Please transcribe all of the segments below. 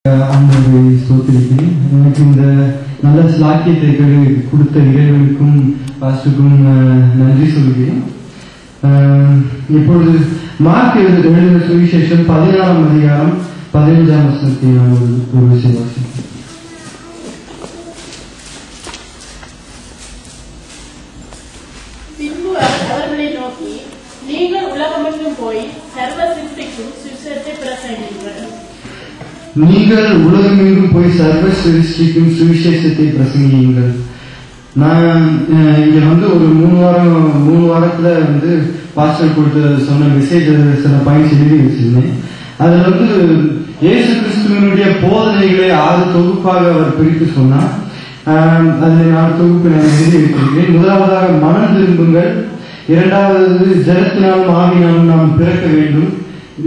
ஆண்டவரை ஸ்தோத்திரிக்கிறேன். எனக்கு இந்த நல்ல ஸ்லாக்கியத்தை கொடுத்த இறைவனுக்கும் பாஸ்டருக்கும் நன்றி சொல்கிறேன். இப்பொழுது மார்க் எழுதின சுவிசேஷம் 16ஆம் அதிகாரம் 15ஆம் வசனத்தை நான் ஒரு விஷயம் வாசிக்கிறேன். பின்பு அவர்களை நோக்கி, நீங்கள் உலகமெங்கும் போய் சர்வ சிருஷ்டிக்கும் சுவிசேஷத்தை பிரசங்கியுங்கள். நீங்கள் உலகமெங்கும் போய் சர்வ சிருஷ்டிக்கும் சுவிசேஷத்தை பிரசங்கியுங்கள். நான் இங்க ஒரு 3 வாரத்துல பாஸ்டர் கொடுத்த சொன்ன மெசேஜ் சில பாயிண்ட்ஸ் எழுதி வச்சிருந்தேன். அதுல இயேசு கிறிஸ்துவனுடைய போதனைகளை 6 தொகுப்பாக அவர் பிரித்து சொன்னார். அதுல 4 தொகுப்பு நான் எழுதி வைத்திருக்கிறேன். முதலாவதாக மனம் திரும்புங்கள், இரண்டாவது ஜலத்தினாலும் ஆவியினாலும் நாம் பிறக்க வேண்டும்,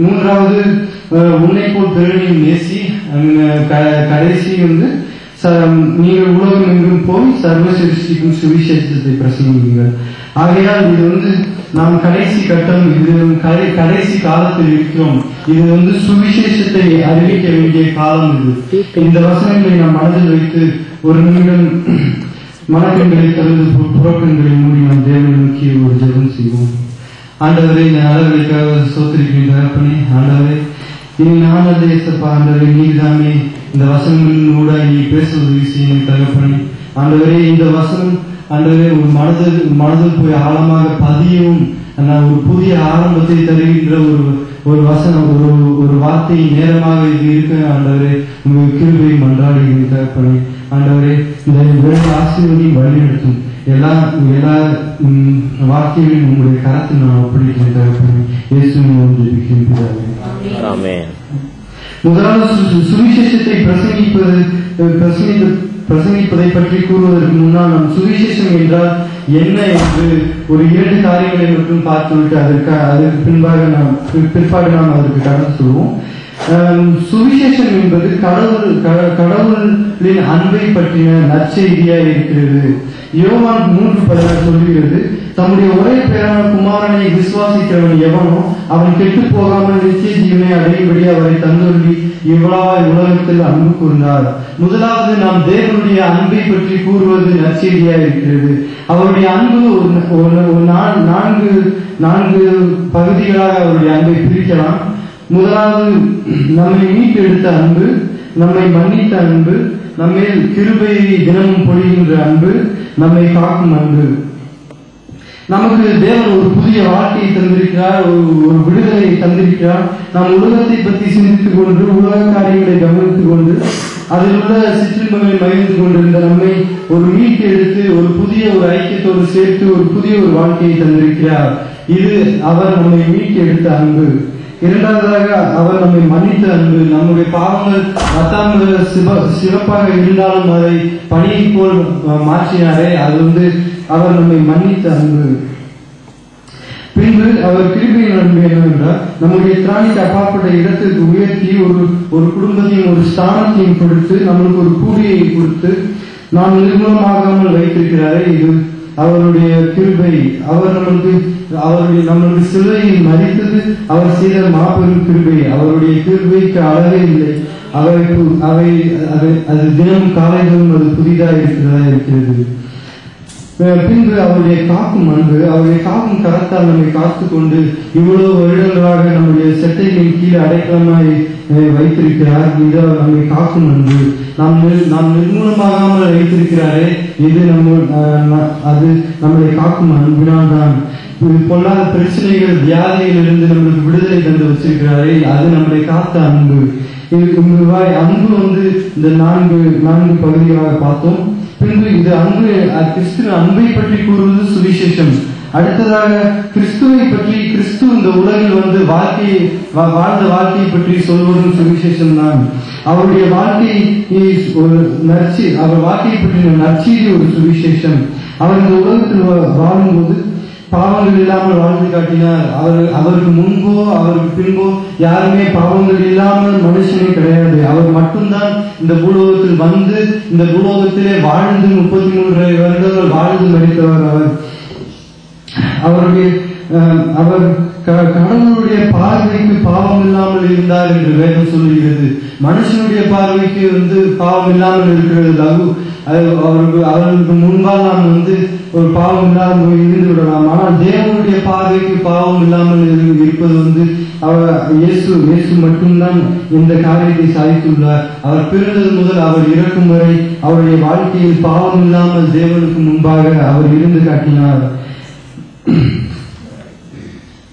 மூன்றாவது உன்னை போல் பிறனையும் நேசி, கடைசி நீங்கள் உலகம் எங்கும் போய் சர்வ சிருஷ்டிக்கும் சுவிசேஷத்தை பிரசங்கியுங்கள். ஆகையால் இது நாம் கடைசி கட்டம், இது கடைசி காலத்தில் இருக்கிறோம். இது சுவிசேஷத்தை அறிவிக்க வேண்டிய காலம். இது இந்த வசனங்களை நாம் மனதில் வைத்து ஒரு நிமிடம் மனக்கண்களை திறந்து புறக்கண்களை மூடி நாம் தேவனை நோக்கி ஒரு ஜெபம் செய்வோம். ஆண்டவரை இந்த நாளர்களுக்காக ஸ்தோத்திரிக்கின்றே. ஆண்டவரே, இனி நான் தேசப்பா, ஆண்டவரை நீதாமே இந்த வசனங்களோட நீ பேசுவது விஷயம் தகப்பனே. ஆண்டவரே, இந்த வசனம் ஆண்டவரே ஒரு மனதில் போய் ஆழமாக பதியவும் ஒரு புதிய ஆரம்பத்தை தருகின்ற ஒரு வசனம், ஒரு வார்த்தை நேரமாக இது இருக்க ஆண்டவரே உங்கள் கிருபையை மன்றாடுகிறேன் தகப்பனே. ஆண்டவரே, இந்த வேலை ஆசீர்வதியும் வழிநடத்தும் எல்லா வார்த்தைகளையும் உங்களுடைய கரத்தில் நான் ஒப்படைக்கிறேன் தகப்பனே. இயேசுவின் ஜெபிக்கிறேன். முதலாவது சுவிசேஷத்தை பிரசங்கிப்பதை பற்றி கூறுவதற்கு முன்னால் நாம் சுவிசேஷம் என்றால் என்ன என்று ஒரு 2 காரியங்களை மட்டும் பார்த்துவிட்டு அதற்கு பிற்பாடு நாம் அதற்கு கடந்து சொல்வோம். சுவிசேஷம் என்பது கடவுளின் அன்பை பற்றின நற்செய்தியா இருக்கிறது. யோவான் 3:16 சொல்லுகிறது, தம்முடைய ஒரே பேரான குமாரனை விசுவாசிக்கிறவன் எவனோ அவன் கெட்டு போகாமல் நித்திய ஜீவனை அடையும்படி அவரை தந்தொருளி இவ்வளவாய் உலகத்தில் அன்பு கூர்ந்தார். முதலாவது நாம் தேவனுடைய அன்பை பற்றி கூறுவது நற்செய்தியா இருக்கிறது. அவருடைய அன்பு ஒரு 4 பகுதிகளாக அவருடைய அன்பை பிரிக்கலாம். முதலாவது நம்மை மீட்டெடுத்த அன்பு, நம்மை மன்னித்த அன்பு, நம்மேல் கிருபையை தினமும் பொழிகின்ற அன்பு, நம்மை காக்கும் அன்பு. நமக்கு தேவன் ஒரு புதிய வாழ்க்கையை தந்திருக்கிறார், ஒரு விடுதலை தந்திருக்கிறார். நாம் உலகத்தை பற்றி சிந்தித்துக் கொண்டு, உலக காரியங்களை கவனித்துக் கொண்டு, அதில் உள்ள சிற்றின்பங்களை மகிழ்ந்து கொண்டிருந்த நம்மை ஒரு மீட்டு எடுத்து ஒரு புதிய ஒரு ஐக்கியத்தோடு சேர்த்து ஒரு புதிய ஒரு வாழ்க்கையை தந்திருக்கிறார். இது அவர் நம்மை மீட்டு எடுத்த அன்பு. இரண்டாவதாக அவர் நம்மை மன்னித்த அன்பு. நம்முடைய பாவங்கள் மத்தாமல் சிவப்பாக இருந்தாலும் அதை பணியை போல் மாற்றினாரே, அது அவர் நம்மை மன்னித்த அன்பு. பின்பு அவர் கிருபையின் அன்பு என்னவென்றால் நம்முடைய திராணிக்கு அப்பாற்பட்ட இடத்திற்கு உயர்த்தி ஒரு குடும்பத்தையும் ஒரு ஸ்தானத்தையும் கொடுத்து நம்மளுக்கு ஒரு கூலியை கொடுத்து நாம் நிர்மூலமாகாமல் வைத்திருக்கிறாரே, இது அவருடைய கிருபை. அவர் நம்மளுக்கு சிலுவையில் மரித்தது அவர் செய்த மாபெரும் கிருபை. அவருடைய கிருபைக்கு அளவே இல்லை. அது தினம் காலைகளும் அது புதிதாக இருக்கிறது. பின்பு அவருடைய காக்கும் அன்பு. அவருடைய காக்கும் கரத்தால் நம்மை காத்து கொண்டு இவ்வளவு வருடங்களாக நம்முடைய செட்டைகளின் கீழே அடைக்கலமாய் வைத்திருக்கிறார். இது நம்மை காக்கும் அன்பு. நாம் நிர்மூலமாகாமல் வைத்திருக்கிறாரே, இது அது நம்மளை காக்கும் அன்பினால் தான். பொல்லாத பிரச்சனைகள் வியாதிகளிலிருந்து நம்மளுக்கு விடுதலை தந்து வச்சிருக்கிறாரே, அது நம்மளை காத்த அன்பு. அன்பு இந்த 4 பகுதிகளாக பார்த்தோம். பின்பு இது அன்பு, கிறிஸ்துவ அன்பை பற்றி கூறுவது சுவிசேஷம். அடுத்ததாக கிறிஸ்துவை பற்றி, கிறிஸ்து இந்த உலகில் வாழ்ந்த வாழ்க்கையை பற்றி சொல்வதும் சுவிசேஷம் தான். அவருடைய வாழ்க்கையை அவர் வாழ்க்கையை பற்றின நற்செய்தி ஒரு சுவிசேஷம். அவர் இந்த உலகத்தில் வாழும்போது பாவங்கள் இல்லாமல் வாழ்ந்து காட்டினார். அவருக்கு முன்போ அவருக்கு பின்போ யாருமே பாவங்கள் இல்லாமல் மனுஷனே கிடையாது. அவர் மட்டும்தான் இந்த பூலோகத்தில் இந்த பூலோகத்திலே வாழ்ந்து 33 வருடங்கள் வாழ்ந்து மறித்தவர். அவர் கடவுளுடைய பார்வைக்கு பாவம் இல்லாமல் இருந்தார் என்று வேதம் சொல்லுகிறது. மனுஷனுடைய பார்வைக்கு பாவம் இல்லாமல் இருக்கிறது லகு. அவர்களுக்கு முன்பால் நாம் ஒரு பாவம் இல்லாமல் இருந்து விடலாம். ஆனால் தேவனுடைய பார்வைக்கு பாவம் இல்லாமல் இருப்பது இயேசு மட்டும்தான் இந்த காரியத்தை சாதித்துள்ளார். அவர் பிறந்தது முதல் அவர் இறக்கும் வரை அவருடைய வாழ்க்கையில் பாவம் இல்லாமல் தேவனுக்கு முன்பாக அவர் இருந்து காட்டினார்.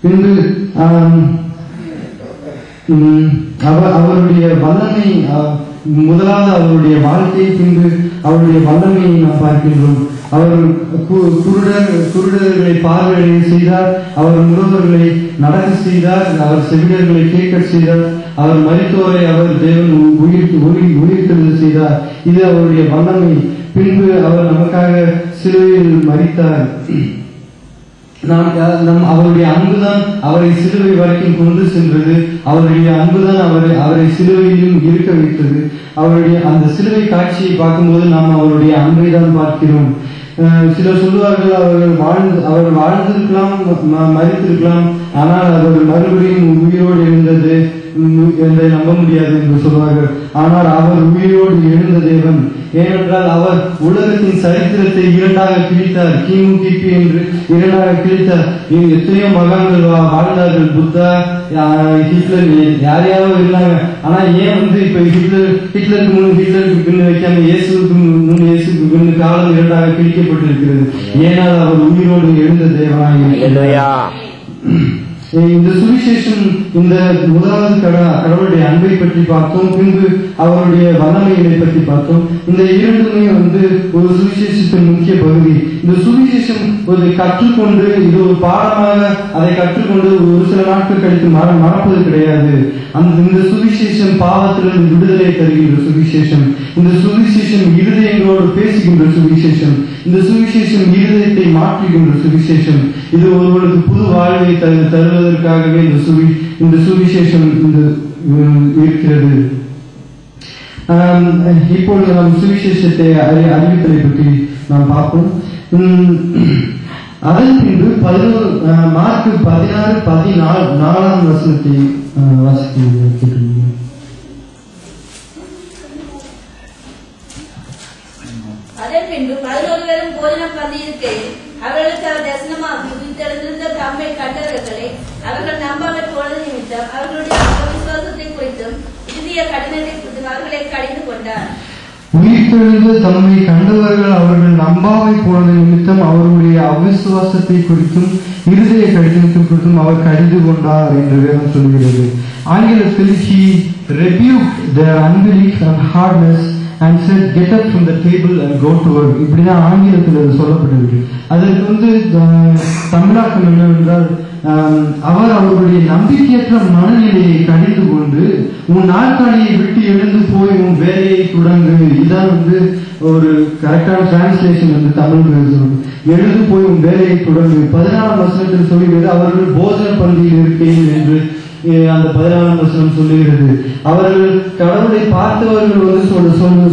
பின்பு அவருடைய வல்லமை, முதலாவது அவருடைய வாழ்க்கை, பின்பு அவருடைய வல்லமையை நாம் பார்க்கின்றோம். அவர் குருடர்களை பார்வையை செய்தார், அவர் முடவர்களை நடக்க செய்தார், அவர் செவிடர்களை கேட்க செய்தார், அவர் மரித்தோரை அவர் தேவன் உயிர்த்தெழுந்து செய்தார். இது அவருடைய வல்லமை. பின்பு அவர் நமக்காக சிலுவையில் மரித்தார். அவருடைய அன்புதான் அவரை சிலுவை வரைக்கும் கொண்டு சென்றது. அவருடைய அன்புதான் அவரை சிலுவையிலும் இருக்க வைத்தது. அவருடைய அந்த சிலுவை காட்சியை பார்க்கும்போது நாம் அவருடைய அன்பை தான் பார்க்கிறோம். சிலர் சொல்லுவார்கள், அவர் வாழ்ந்திருக்கலாம், மரித்திருக்கலாம், ஆனால் அவர் மறுபடியும் உயிரோடு இருந்தது என்பதை நம்ப முடியாது என்று சொல்வார்கள். ஆனால் அவர் உயிரோடு எழுந்த தேவன். ஏனென்றால் அவர் உலகத்தின் சரித்திரத்தை இரண்டாக கிழித்தார். கிமு கிபி என்று இரண்டாக கிழித்தார். எத்தனையோ மகான்கள் வாழ்ந்தார்கள். புத்தா, ஹிட்லர், யாரையாவது இருந்தாங்க. ஆனா ஏன் இப்ப ஹிட்லருக்கு முன் ஹிட்லருக்கு பின்னு வைக்காம இயேசுக்கு முன் இயேசுக்கு பின்னு காலம் இரண்டாக கிழிக்கப்பட்டிருக்கிறது? ஏனால் அவர் உயிரோடு எழுந்த தேவனாக. இந்த சுவிசேஷம் இந்த முதலாவது கடவுளுடைய அன்பை பற்றி பார்த்தோம். பின்பு அவருடைய வல்லமைகளை பற்றி பார்த்தோம். இந்த இரண்டுமே ஒரு சுவிசேஷத்தின் முக்கிய பகுதி. இந்த சுவிசேஷம் ஒரு கற்றுக்கொண்டு இது ஒரு பாடமாக அதை கற்றுக்கொண்டு ஒரு சில நாட்கள் கழித்து மறப்பது கிடையாது. இந்த சுவிசேஷம் பாவத்திலிருந்து விடுதலை தருகின்ற சுவிசேஷம். இந்த சுவிசேஷம் இருதயங்களோடு பேசுகின்ற சுவிசேஷம். இந்த சுவிசேஷம் இருதயத்தை மாற்றுகின்ற சுவிசேஷம். இது ஒருவருக்கு புது வாழ்வை தருவதற்காகவே இந்த சுவிசேஷம் இருக்கிறது. இப்பொழுது நாம் சுவிசேஷத்தை அறிவித்தலை பற்றி நாம் பார்ப்போம். அதன் பின்பு மார்க் 16-14 வசனத்தை வாசிக்க. அதன் பின்பு 11 பேரும் போஜனம் பண்ணியிருக்கையில் அவர்களுக்கு அவர் தரிசனமாக உயிர்த்தெழுந்திருந்த தம்மை கண்டவர்களை அவர்கள் நம்பாமல் போனது நிமித்தம் அவர்களுடைய விசுவாசத்தை குறித்தும் இறுதிய கடினத்தை குறித்தும் அவர்களை கடிந்து கொண்டார். உயிர்த்தெழுந்த தம்மை கண்டவர்கள் அவர்கள் நம்பாமை போனது நிமித்தம் அவர்களுடைய அவிசுவாசத்தை குறித்தும் இருதய கடினத்தை குறித்தும் அவர் கடிந்து கொண்டார் என்று வேதம் சொல்கிறது. ஆங்கிலத்தில் he rebuked their unbelief and hardness and said, get up from the table and go to work. இப்படிதான் ஆங்கிலத்தில் அது சொல்லப்பட்டிருக்கு. அதற்கு தமிழாக்கம் என்னவென்றால், அவர் அவர்களுடைய நம்பிக்கையற்ற மனநிலையை கடிந்து கொண்டு உன் நாற்காலியை விட்டு எழுந்து போய் உன் வேலையை தொடங்கு. இதுதான் ஒரு கரெக்டான டிரான்ஸ்லேஷன் தமிழ் சொல்லணும். எழுந்து போய் உன் வேலையை தொடங்கு. 14 வசனத்தில் சொல்லுகிறது, அவர்கள் போஜன பந்தியில் இருக்கையில் என்று அந்த 14 வசனம் சொல்லுகிறது. அவர்கள் கடவுளை பார்த்தவர்கள்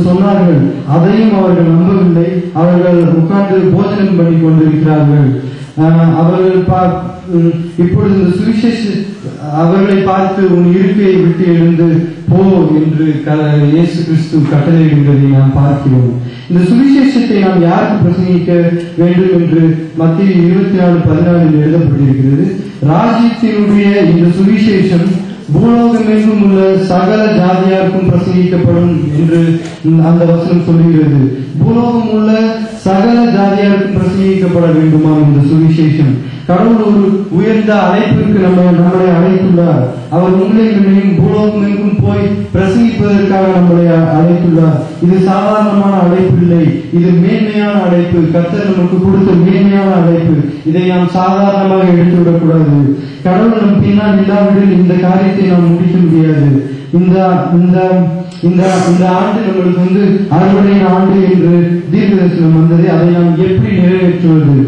சொன்னார்கள், அதையும் அவர்கள் நம்பவில்லை. அவர்கள் உட்கார்ந்து போஜனம் பண்ணி கொண்டிருக்கிறார்கள். அவர்கள் இப்பொழுது இந்த சுவிசேஷ அவர்களை பார்த்து உன் இருக்கையை விட்டு எழுந்து போ என்று இயேசு கிறிஸ்து கட்டளையிடுவதை நாம் பார்க்கிறோம். இந்த சுவிசேஷத்தை நாம் யாருக்கு பிரசங்கிக்க வேண்டும் என்று மத்திய 24:14 எழுதப்பட்டிருக்கிறது. ராஜ்யத்தினுடைய இந்த சுவிசேஷம் பூலோகமெங்கும் உள்ள சகல ஜாதியாருக்கும் பிரசங்கிக்கப்படும் என்று அந்த வசனம் சொல்லுகிறது. பூலோகம் உள்ள சகல ஜாதியாருக்கும் பிரசங்கிக்கப்பட வேண்டுமா இந்த சுவிசேஷம்? கடவுள் ஒரு உயர்ந்த அழைப்பிற்கு நம்மளை அழைத்துள்ளார். அவர் உங்களையும் பூலோகமெங்கும் போய் பிரசங்கிப்பதற்காக நம்மளை அழைத்துள்ளார். இது சாதாரணமான அழைப்பு இல்லை, இது மேன்மையான அழைப்பு. கர்த்தர் நமக்கு கொடுத்த மேன்மையான அழைப்பு. இதை நாம் சாதாரணமாக எடுத்துவிடக் கூடாது. கடவுள் நம் பின்னால் இல்லாவிடில் இந்த காரியத்தை நாம் முடிக்க முடியாது. இந்த ஆண்டு நம்மளுக்கு அறுவடையின் ஆண்டு என்று தீர்க்க தரிசனம் வந்தது. அதை நாம் எப்படி நிறைவேற்றுவது?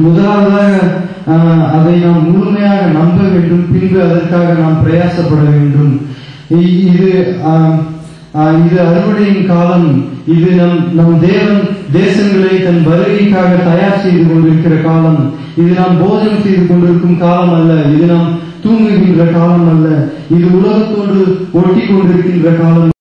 முதலாவதாக அதை நாம் முழுமையாக நம்ப வேண்டும். பின்பு அதற்காக நாம் பிரயாசப்பட வேண்டும். இது அறுவடையின் காலம். இது நம் தேவன் தேசங்களை தன் வருகைக்காக தயார் செய்து கொண்டிருக்கிற காலம். இது நாம் போஜனம் செய்து கொண்டிருக்கும் காலம் அல்ல, இது நாம் தூங்குகின்ற காலம் அல்ல, இது உலகத்தோடு ஒட்டி கொண்டிருக்கின்ற காலம்.